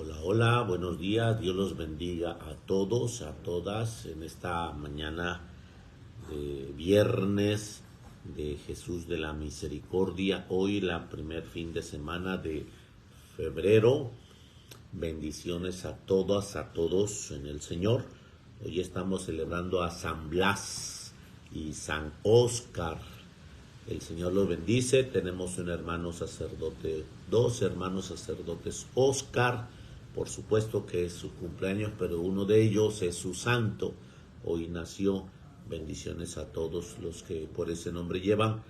Hola, hola, buenos días, Dios los bendiga a todos, a todas en esta mañana de viernes de Jesús de la Misericordia. Hoy la primer fin de semana de febrero. Bendiciones a todas, a todos en el Señor. Hoy estamos celebrando a San Blas y San Óscar. El Señor los bendice. Tenemos un hermano sacerdote, dos hermanos sacerdotes. Óscar, por supuesto que es su cumpleaños, pero uno de ellos es su santo. Hoy nació. Bendiciones a todos los que por ese nombre llevan.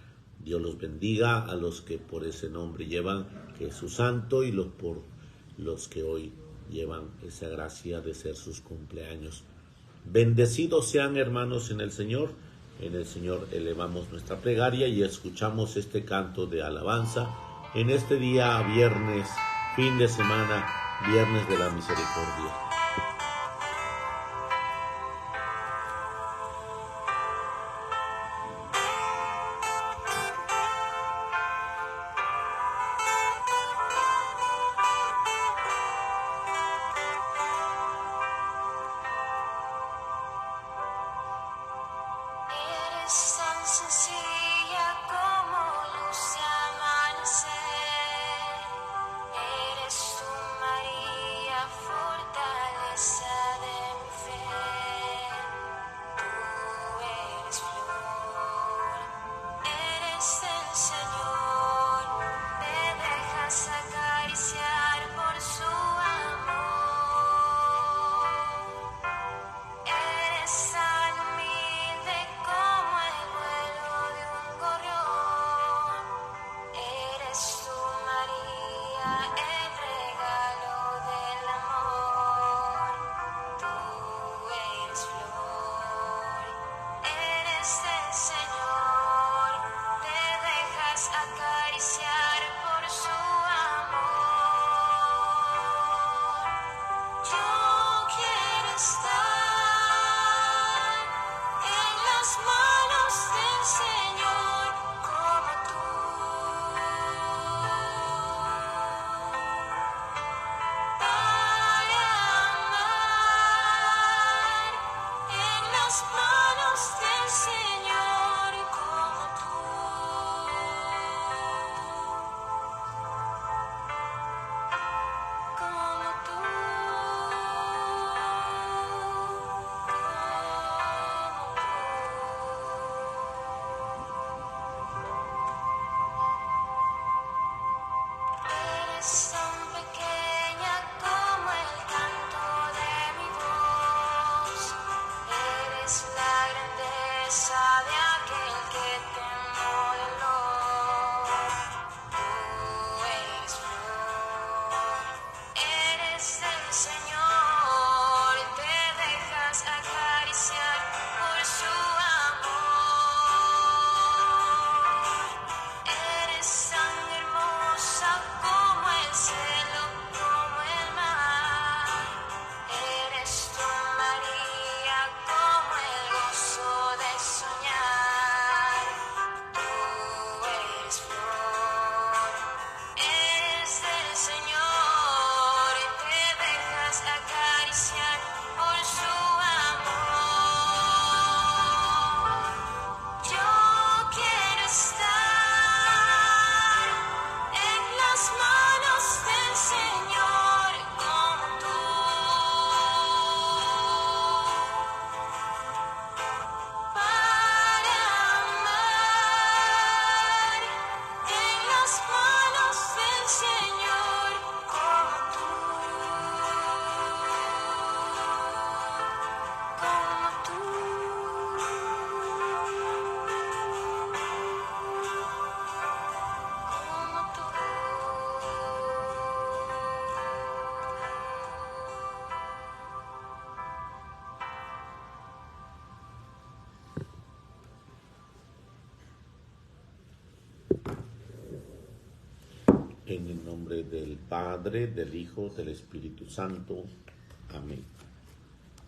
Dios los bendiga a los que por ese nombre llevan, que es su santo, y por los que hoy llevan esa gracia de ser sus cumpleaños. Bendecidos sean, hermanos, en el Señor. En el Señor elevamos nuestra plegaria y escuchamos este canto de alabanza en este día viernes, fin de semana, viernes de la misericordia. En el nombre del Padre, del Hijo, del Espíritu Santo. Amén.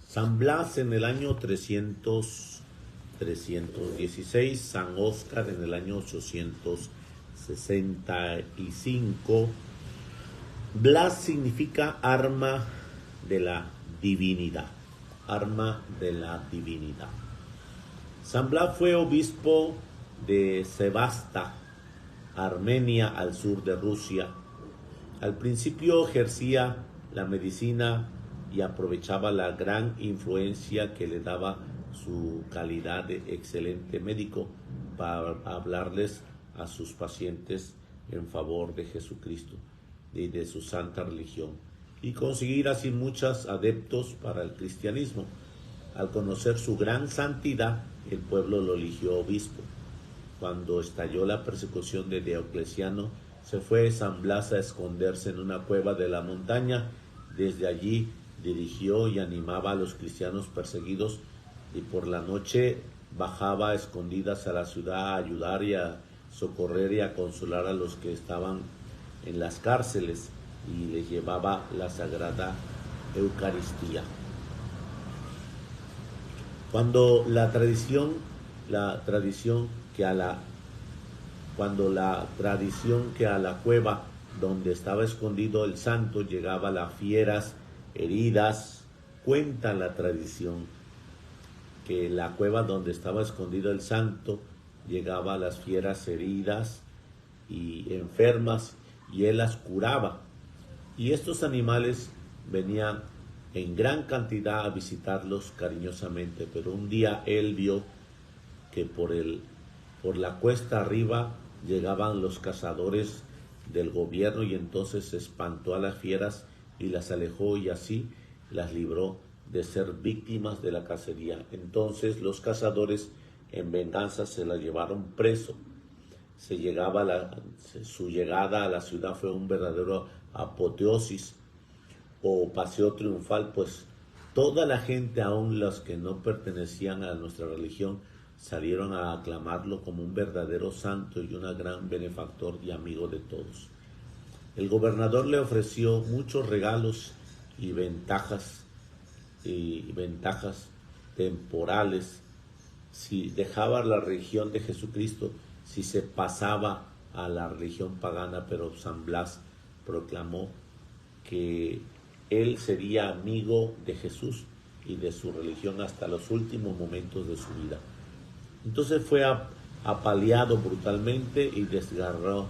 San Blas en el año 316, San Óscar en el año 865. Blas significa arma de la divinidad, arma de la divinidad. San Blas fue obispo de Sebasta, Armenia, al sur de Rusia. Al principio ejercía la medicina y aprovechaba la gran influencia que le daba su calidad de excelente médico para hablarles a sus pacientes en favor de Jesucristo y de su santa religión, y conseguir así muchos adeptos para el cristianismo. Al conocer su gran santidad, el pueblo lo eligió obispo. Cuando estalló la persecución de Diocleciano, se fue San Blas a esconderse en una cueva de la montaña. Desde allí dirigió y animaba a los cristianos perseguidos, y por la noche bajaba a escondidas a la ciudad a ayudar y a socorrer y a consolar a los que estaban en las cárceles, y les llevaba la Sagrada Eucaristía. Cuando la tradición que a la cueva donde estaba escondido el santo llegaba las fieras heridas, cuenta la tradición que la cueva donde estaba escondido el santo llegaba a las fieras heridas y enfermas, y él las curaba. Y estos animales venían en gran cantidad a visitarlos cariñosamente, pero un día él vio que por la cuesta arriba llegaban los cazadores del gobierno, y entonces espantó a las fieras y las alejó, y así las libró de ser víctimas de la cacería. Entonces los cazadores en venganza se las llevaron preso. Su llegada a la ciudad fue un verdadero apoteosis o paseo triunfal, pues toda la gente, aun los que no pertenecían a nuestra religión, salieron a aclamarlo como un verdadero santo y un gran benefactor y amigo de todos. El gobernador le ofreció muchos regalos y ventajas temporales si dejaba la religión de Jesucristo, si se pasaba a la religión pagana, pero San Blas proclamó que él sería amigo de Jesús y de su religión hasta los últimos momentos de su vida. Entonces fue apaleado brutalmente y desgarraron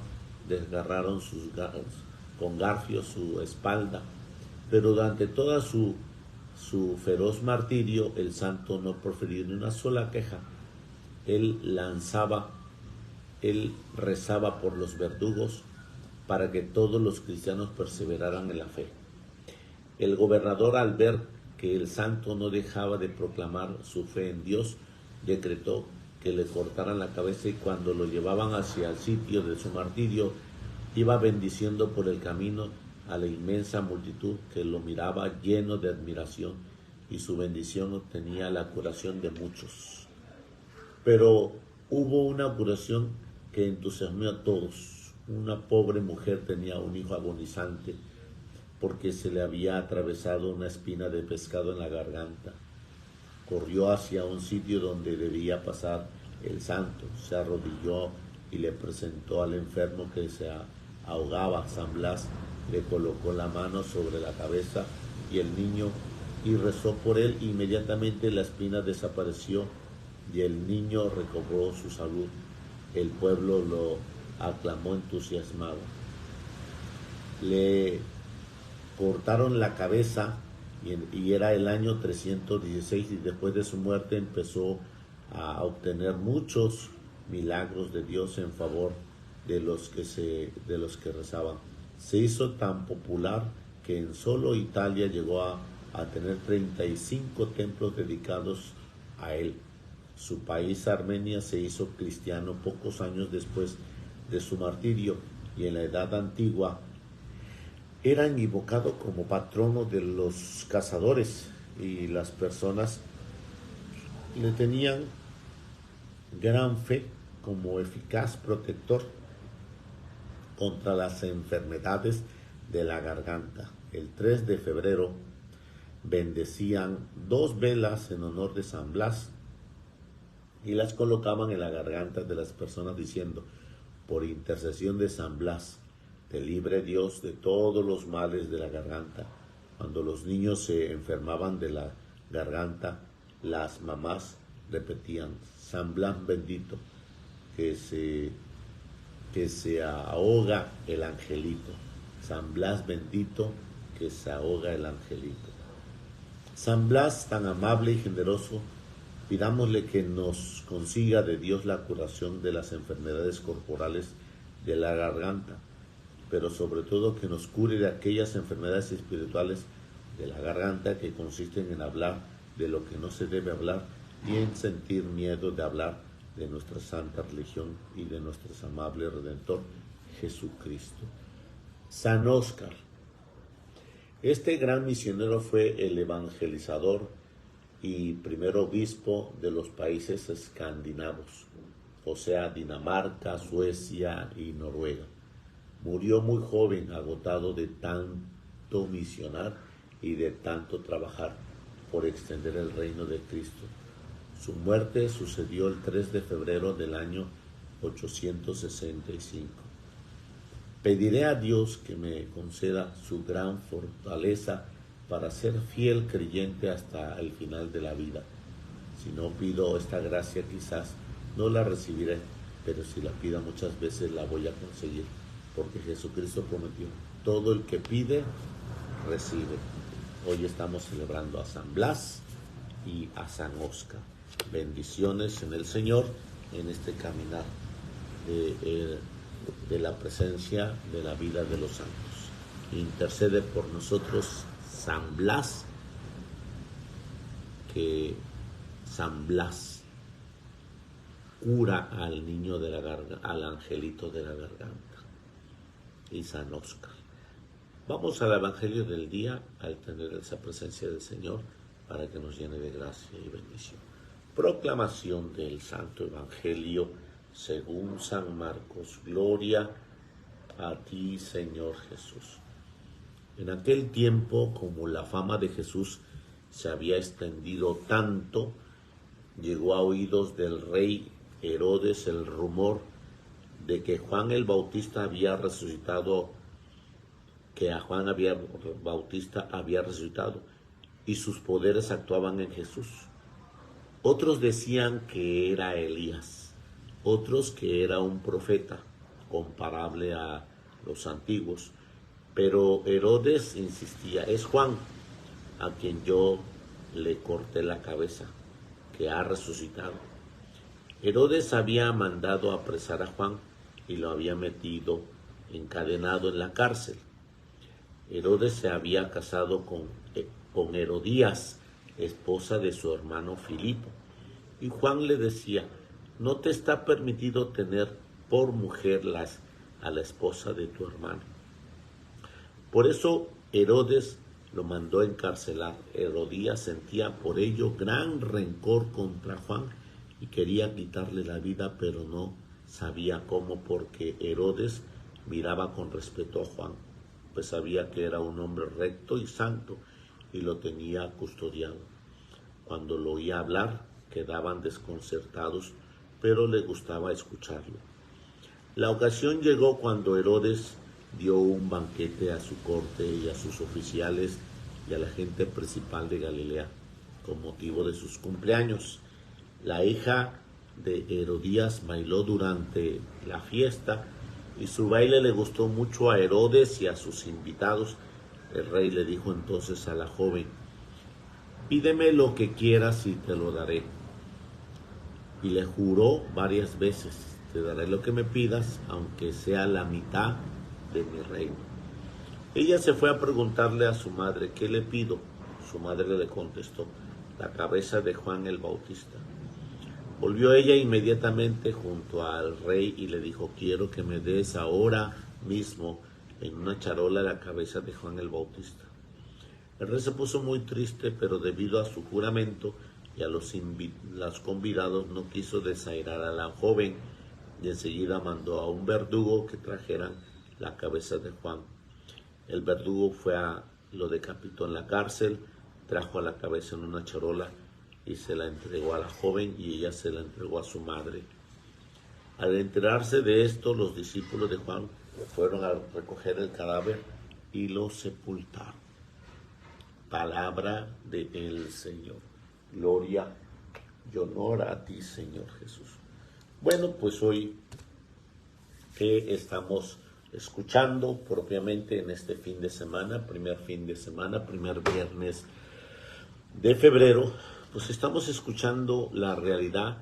con garfios su espalda. Pero durante toda su feroz martirio, el santo no proferió ni una sola queja. Él rezaba por los verdugos para que todos los cristianos perseveraran en la fe. El gobernador, al ver que el santo no dejaba de proclamar su fe en Dios, decretó que le cortaran la cabeza, y cuando lo llevaban hacia el sitio de su martirio, iba bendiciendo por el camino a la inmensa multitud que lo miraba lleno de admiración, y su bendición obtenía la curación de muchos. Pero hubo una curación que entusiasmó a todos. Una pobre mujer tenía un hijo agonizante porque se le había atravesado una espina de pescado en la garganta. Corrió hacia un sitio donde debía pasar el santo, se arrodilló y le presentó al enfermo que se ahogaba. San Blas le colocó la mano sobre la cabeza y el niño y rezó por él. Inmediatamente la espina desapareció y el niño recobró su salud. El pueblo lo aclamó entusiasmado. Le cortaron la cabeza y era el año 316, y después de su muerte empezó a obtener muchos milagros de Dios en favor de los que rezaban. Se hizo tan popular que en solo Italia llegó a tener 35 templos dedicados a él. Su país, Armenia, se hizo cristiano pocos años después de su martirio, y en la Edad Antigua era invocado como patrono de los cazadores, y las personas le tenían gran fe como eficaz protector contra las enfermedades de la garganta. El 3 de febrero bendecían 2 velas en honor de San Blas y las colocaban en la garganta de las personas diciendo: por intercesión de San Blas, te libre Dios de todos los males de la garganta. Cuando los niños se enfermaban de la garganta, las mamás repetían: San Blas bendito, que se ahoga el angelito. San Blas bendito, que se ahoga el angelito. San Blas, tan amable y generoso, pidámosle que nos consiga de Dios la curación de las enfermedades corporales de la garganta, pero sobre todo que nos cure de aquellas enfermedades espirituales de la garganta que consisten en hablar de lo que no se debe hablar y en sentir miedo de hablar de nuestra santa religión y de nuestro amable Redentor Jesucristo. San Óscar. Este gran misionero fue el evangelizador y primer obispo de los países escandinavos, o sea, Dinamarca, Suecia y Noruega. Murió muy joven, agotado de tanto misionar y de tanto trabajar por extender el reino de Cristo. Su muerte sucedió el 3 de febrero del año 865. Pediré a Dios que me conceda su gran fortaleza para ser fiel creyente hasta el final de la vida. Si no pido esta gracia, quizás no la recibiré, pero si la pido muchas veces la voy a conseguir, porque Jesucristo prometió: todo el que pide, recibe. Hoy estamos celebrando a San Blas y a San Óscar. Bendiciones en el Señor en este caminar de la presencia de la vida de los santos. Intercede por nosotros San Blas, que San Blas cura al niño de la garganta, al angelito de la garganta, y San Óscar. Vamos al Evangelio del día al tener esa presencia del Señor para que nos llene de gracia y bendición. Proclamación del Santo Evangelio según San Marcos. Gloria a ti, Señor Jesús. En aquel tiempo, como la fama de Jesús se había extendido tanto, llegó a oídos del rey Herodes el rumor de que Juan el Bautista había resucitado, y sus poderes actuaban en Jesús. Otros decían que era Elías, otros que era un profeta comparable a los antiguos, pero Herodes insistía: es Juan, a quien yo le corté la cabeza, que ha resucitado. Herodes había mandado apresar a Juan y lo había metido encadenado en la cárcel. Herodes se había casado con Herodías, esposa de su hermano Filipo, y Juan le decía: no te está permitido tener por mujer a la esposa de tu hermano. Por eso Herodes lo mandó encarcelar. Herodías sentía por ello gran rencor contra Juan y quería quitarle la vida, pero no sabía cómo, porque Herodes miraba con respeto a Juan, pues sabía que era un hombre recto y santo y lo tenía custodiado. Cuando lo oía hablar, quedaban desconcertados, pero le gustaba escucharlo. La ocasión llegó cuando Herodes dio un banquete a su corte y a sus oficiales y a la gente principal de Galilea con motivo de sus cumpleaños. La hija de Herodías bailó durante la fiesta y su baile le gustó mucho a Herodes y a sus invitados. El rey le dijo entonces a la joven: pídeme lo que quieras y te lo daré. Y le juró varias veces: te daré lo que me pidas, aunque sea la mitad de mi reino. Ella se fue a preguntarle a su madre: ¿qué le pido? Su madre le contestó: la cabeza de Juan el Bautista. Volvió ella inmediatamente junto al rey y le dijo: quiero que me des ahora mismo en una charola la cabeza de Juan el Bautista. El rey se puso muy triste, pero debido a su juramento y a los convidados no quiso desairar a la joven, y enseguida mandó a un verdugo que trajeran la cabeza de Juan. El verdugo lo decapitó en la cárcel, trajo a la cabeza en una charola y se la entregó a la joven, y ella se la entregó a su madre. Al enterarse de esto, los discípulos de Juan fueron a recoger el cadáver y lo sepultaron. Palabra del Señor. Gloria y honor a ti, Señor Jesús. Bueno, pues hoy que estamos escuchando propiamente en este fin de semana, primer viernes de febrero, pues estamos escuchando la realidad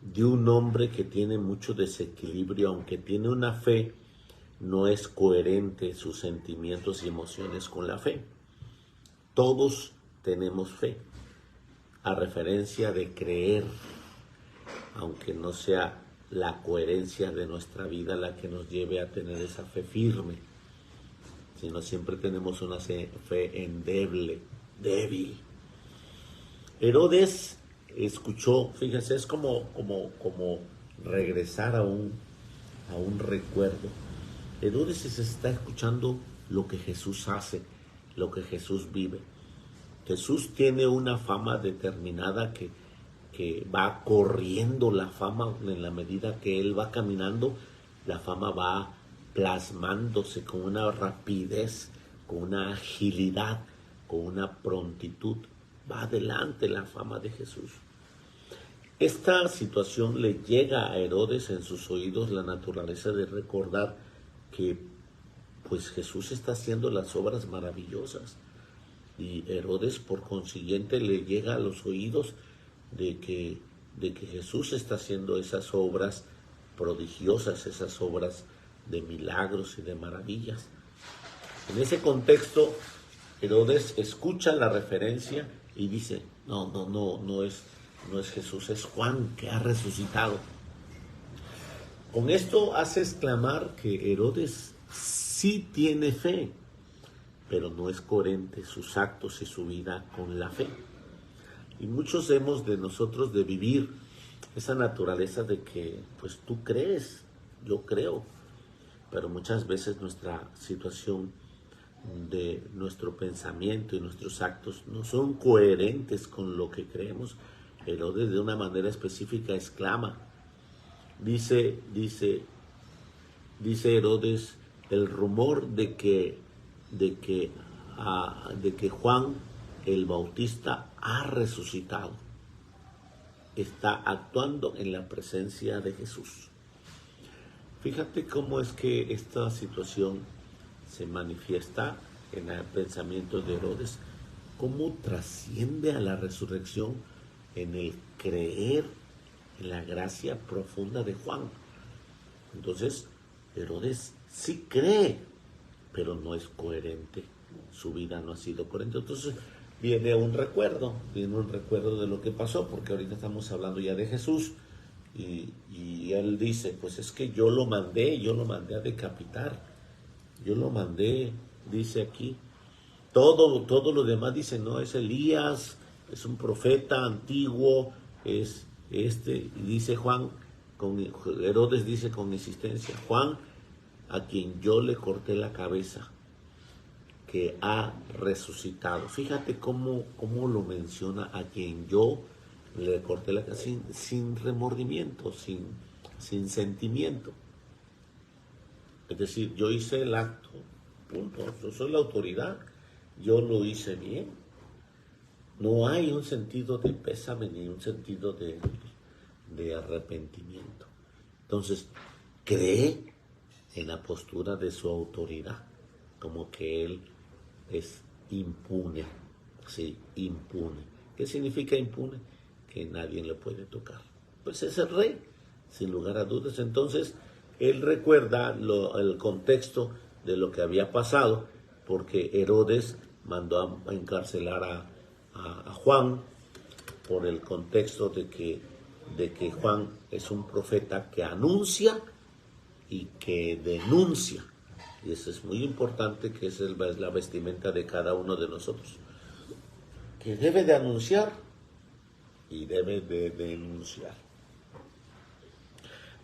de un hombre que tiene mucho desequilibrio, aunque tiene una fe, no es coherente sus sentimientos y emociones con la fe. Todos tenemos fe, a referencia de creer, aunque no sea la coherencia de nuestra vida la que nos lleve a tener esa fe firme, sino siempre tenemos una fe endeble, débil. Herodes escuchó, fíjense, es como regresar a un recuerdo. Herodes se está escuchando lo que Jesús hace, lo que Jesús vive. Jesús tiene una fama determinada que va corriendo la fama en la medida que Él va caminando, la fama va plasmándose con una rapidez, con una agilidad, con una prontitud. Va adelante la fama de Jesús. Esta situación le llega a Herodes en sus oídos la naturaleza de recordar que pues Jesús está haciendo las obras maravillosas. Y Herodes, por consiguiente, le llega a los oídos de que Jesús está haciendo esas obras prodigiosas, esas obras de milagros y de maravillas. En ese contexto, Herodes escucha la referencia y dice, no es Jesús, es Juan que ha resucitado. Con esto hace exclamar que Herodes sí tiene fe, pero no es coherente sus actos y su vida con la fe. Y muchos hemos de nosotros de vivir esa naturaleza de que, pues tú crees, yo creo, pero muchas veces nuestra situación de nuestro pensamiento y nuestros actos no son coherentes con lo que creemos. Herodes de una manera específica exclama, dice Herodes, el rumor de que Juan el Bautista ha resucitado, está actuando en la presencia de Jesús. Fíjate cómo es que esta situación se manifiesta en el pensamiento de Herodes, cómo trasciende a la resurrección en el creer en la gracia profunda de Juan. Entonces, Herodes sí cree, pero no es coherente. Su vida no ha sido coherente. Entonces, viene un recuerdo de lo que pasó, porque ahorita estamos hablando ya de Jesús. Y él dice, pues es que yo lo mandé a decapitar. Yo lo mandé, dice aquí. Todo lo demás dice, no, es Elías, es un profeta antiguo, es y dice Juan, Herodes dice con insistencia, Juan, a quien yo le corté la cabeza, que ha resucitado. Fíjate cómo lo menciona, a quien yo le corté la cabeza, sin remordimiento, sin sentimiento. Es decir, yo hice el acto, punto, yo soy la autoridad, yo lo hice bien. No hay un sentido de pésame ni un sentido de arrepentimiento. Entonces, cree en la postura de su autoridad, como que él es impune, sí, impune. ¿Qué significa impune? Que nadie le puede tocar. Pues es el rey, sin lugar a dudas. Entonces, él recuerda el contexto de lo que había pasado, porque Herodes mandó a encarcelar a Juan por el contexto de que Juan es un profeta que anuncia y que denuncia. Y eso es muy importante, que esa es la vestimenta de cada uno de nosotros, que debe de anunciar y debe de denunciar.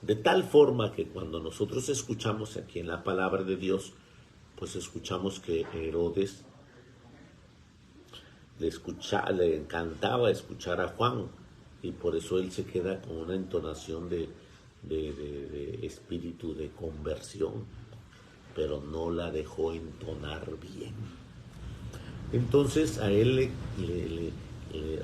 De tal forma que cuando nosotros escuchamos aquí en la palabra de Dios, pues escuchamos que Herodes le encantaba escuchar a Juan, y por eso él se queda con una entonación de espíritu de conversión. pero no la dejó entonar bien. Entonces a él le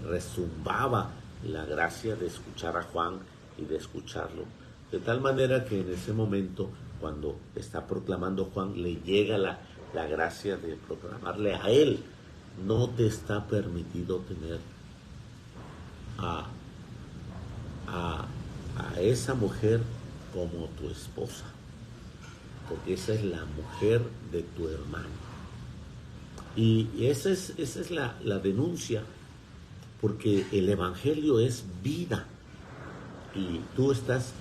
resumbaba la gracia de escuchar a Juan y de escucharlo. De tal manera que en ese momento, cuando está proclamando Juan, le llega la gracia de proclamarle a él: no te está permitido tener a, a esa mujer como tu esposa, porque esa es la mujer de tu hermano. Y esa es la denuncia, porque el Evangelio es vida, y tú estás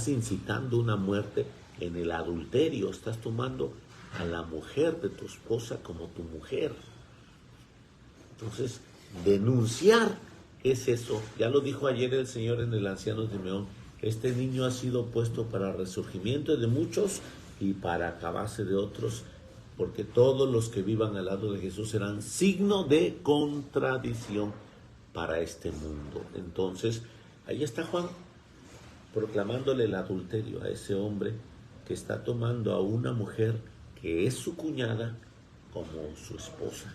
incitando una muerte en el adulterio, estás tomando a la mujer de tu esposa como tu mujer. Entonces, denunciar es eso. Ya lo dijo ayer el Señor en el Anciano de Simeón: este niño ha sido puesto para resurgimiento de muchos y para acabarse de otros, porque todos los que vivan al lado de Jesús serán signo de contradicción para este mundo. Entonces, ahí está Juan proclamándole el adulterio a ese hombre que está tomando a una mujer que es su cuñada como su esposa.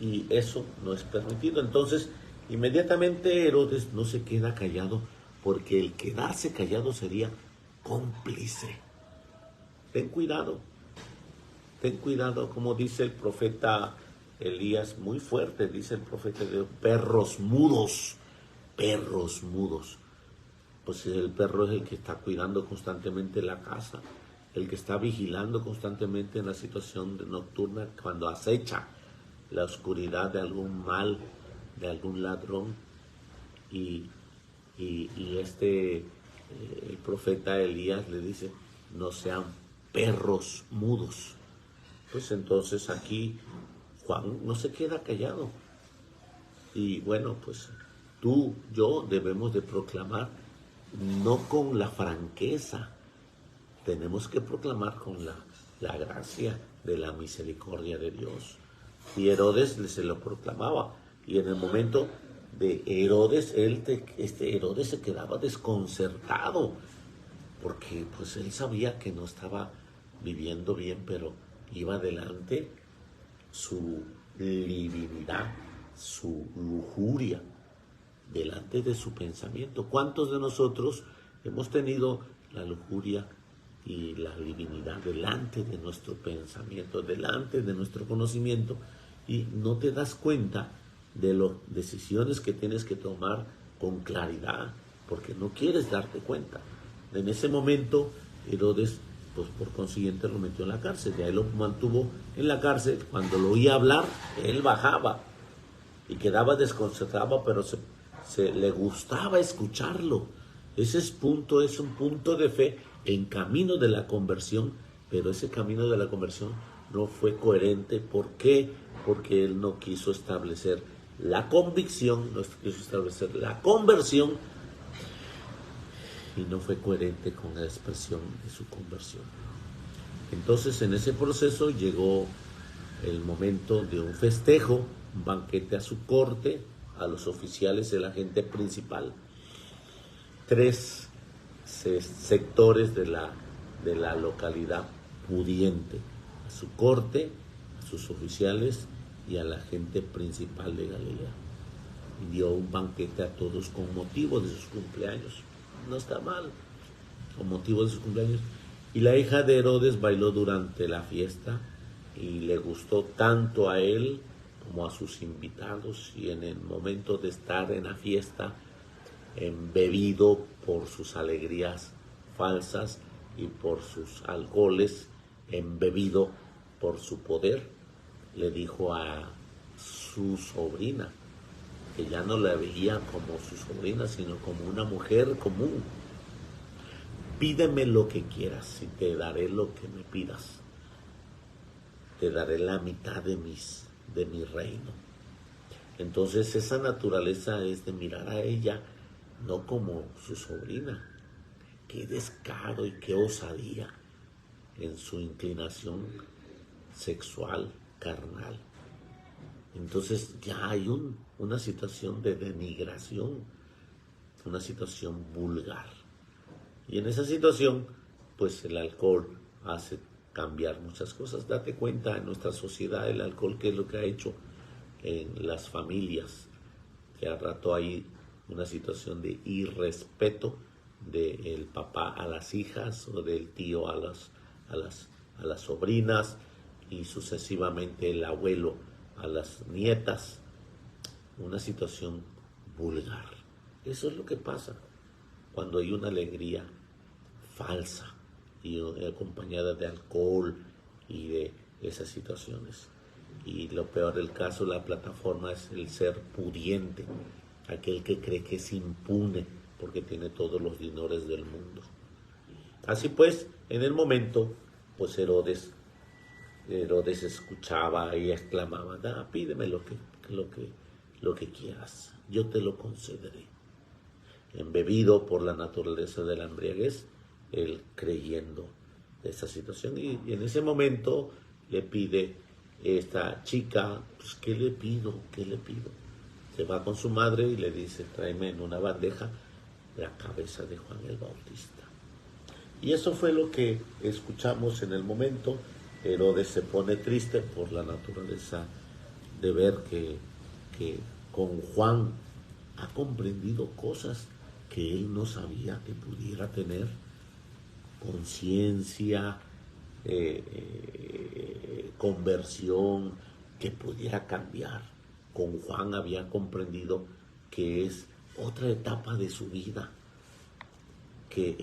Y eso no es permitido. Entonces, inmediatamente Herodes no se queda callado, porque el quedarse callado sería cómplice. Ten cuidado, como dice el profeta Elías, muy fuerte, dice el profeta de perros mudos. Pues el perro es el que está cuidando constantemente la casa, el que está vigilando constantemente en la situación nocturna, cuando acecha la oscuridad de algún mal, de algún ladrón. Y el profeta Elías le dice: no sean perros mudos. Pues entonces aquí Juan no se queda callado. Y bueno, pues tú, yo debemos de proclamar, no con la franqueza, tenemos que proclamar con la gracia de la misericordia de Dios. Y Herodes se lo proclamaba, y en el momento de Herodes, Herodes se quedaba desconcertado, porque pues él sabía que no estaba viviendo bien, pero iba adelante su divinidad, su lujuria, delante de su pensamiento. ¿Cuántos de nosotros hemos tenido la lujuria y la divinidad delante de nuestro pensamiento, delante de nuestro conocimiento, y no te das cuenta de las decisiones que tienes que tomar con claridad, porque no quieres darte cuenta? En ese momento Herodes, pues por consiguiente, lo metió en la cárcel, y ahí lo mantuvo en la cárcel. Cuando lo oía hablar, él bajaba y quedaba desconcertado, pero le gustaba escucharlo. Ese es un punto de fe en camino de la conversión, pero ese camino de la conversión no fue coherente. ¿Por qué? Porque él no quiso establecer la convicción, no quiso establecer la conversión, y no fue coherente con la expresión de su conversión. Entonces, en ese proceso llegó el momento de un festejo, un banquete a su corte, a los oficiales de la gente principal. 3 sectores de la localidad pudiente: a su corte, a sus oficiales y a la gente principal de Galilea. Y dio un banquete a todos con motivo de sus cumpleaños. No está mal, con motivo de sus cumpleaños. Y la hija de Herodes bailó durante la fiesta, y le gustó tanto a él como a sus invitados, y en el momento de estar en la fiesta, embebido por sus alegrías falsas y por sus alcoholes, embebido por su poder, le dijo a su sobrina, que ya no la veía como su sobrina, sino como una mujer común: pídeme lo que quieras y te daré lo que me pidas. Te daré la mitad de mi reino. Entonces, esa naturaleza es de mirar a ella no como su sobrina. Qué descaro y qué osadía en su inclinación sexual, carnal. Entonces ya hay una situación de denigración, una situación vulgar. Y en esa situación, pues el alcohol hace cambiar muchas cosas. Date cuenta en nuestra sociedad el alcohol, qué es lo que ha hecho en las familias, que al rato hay una situación de irrespeto del papá a las hijas o del tío a las sobrinas y sucesivamente el abuelo a las nietas. Una situación vulgar. Eso es lo que pasa cuando hay una alegría falsa y acompañada de alcohol y de esas situaciones. Y lo peor del caso, la plataforma es el ser pudiente, aquel que cree que es impune porque tiene todos los dineros del mundo. Así pues, en el momento, pues Herodes escuchaba y exclamaba: pídeme lo que quieras, yo te lo concederé. Embebido por la naturaleza de la embriaguez, él creyendo de esa situación. Y en ese momento le pide esta chica, pues, ¿qué le pido? ¿Qué le pido? Se va con su madre y le dice: tráeme en una bandeja la cabeza de Juan el Bautista. Y eso fue lo que escuchamos en el momento. Herodes se pone triste por la naturaleza de ver que con Juan ha comprendido cosas que él no sabía que pudiera tener: conciencia, conversión, que pudiera cambiar. Con Juan había comprendido que es otra etapa de su vida, que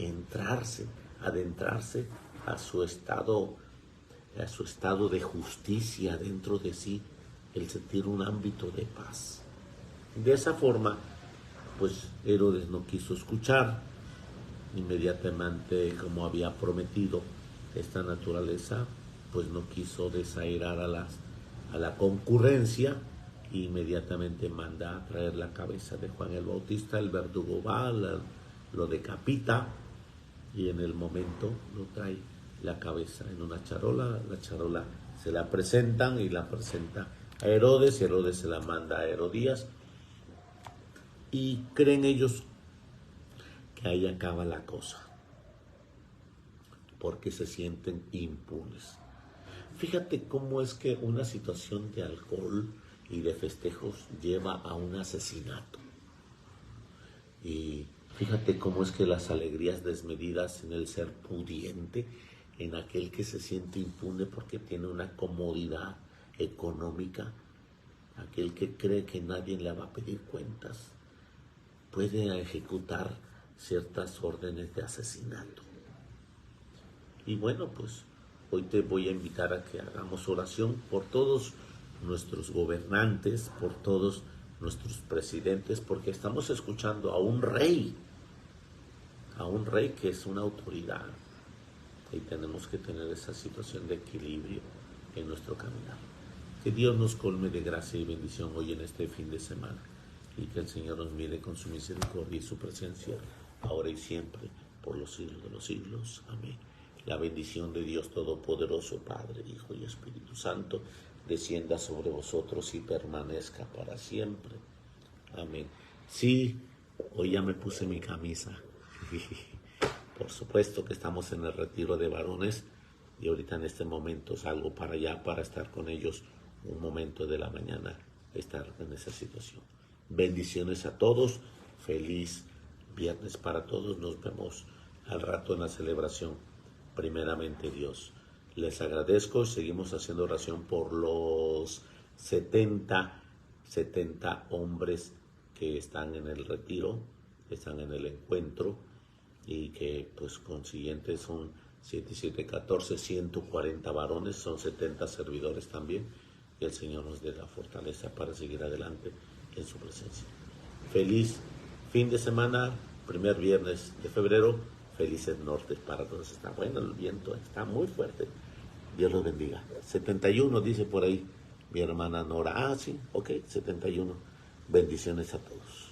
adentrarse a su estado de justicia dentro de sí, el sentir un ámbito de paz. De esa forma, pues Herodes no quiso escuchar. Inmediatamente, como había prometido, esta naturaleza pues no quiso desairar a la concurrencia. Inmediatamente manda a traer la cabeza de Juan el Bautista. El verdugo va, lo decapita y en el momento lo trae la cabeza en una charola. La charola se la presentan y la presenta a Herodes. Herodes se la manda a Herodías y creen ellos que ahí acaba la cosa, porque se sienten impunes. Fíjate cómo es que una situación de alcohol y de festejos lleva a un asesinato. Y fíjate cómo es que las alegrías desmedidas en el ser pudiente, en aquel que se siente impune porque tiene una comodidad económica, aquel que cree que nadie le va a pedir cuentas, puede ejecutar ciertas órdenes de asesinato. Y bueno, pues hoy te voy a invitar a que hagamos oración por todos nuestros gobernantes, por todos nuestros presidentes, porque estamos escuchando a un rey que es una autoridad, y tenemos que tener esa situación de equilibrio en nuestro caminar. Que Dios nos colme de gracia y bendición hoy en este fin de semana, y que el Señor nos mire con su misericordia y su presencia, ahora y siempre, por los siglos de los siglos. Amén. La bendición de Dios Todopoderoso, Padre, Hijo y Espíritu Santo, descienda sobre vosotros y permanezca para siempre. Amén. Sí, hoy ya me puse mi camisa. Por supuesto que estamos en el retiro de varones y ahorita en este momento salgo para allá para estar con ellos un momento de la mañana, estar en esa situación. Bendiciones a todos, feliz viernes para todos, nos vemos al rato en la celebración. Primeramente Dios. Les agradezco, seguimos haciendo oración por los 70 hombres que están en el retiro, que están en el encuentro y que pues consiguiente son 7 y 7, 14, 140 varones, son 70 servidores también. Que el Señor nos dé la fortaleza para seguir adelante en su presencia. Feliz fin de semana, primer viernes de febrero. Felices nortes para todos. Está bueno el viento, está muy fuerte. Dios los bendiga. 71 dice por ahí mi hermana Nora. Sí, ok, 71. Bendiciones a todos.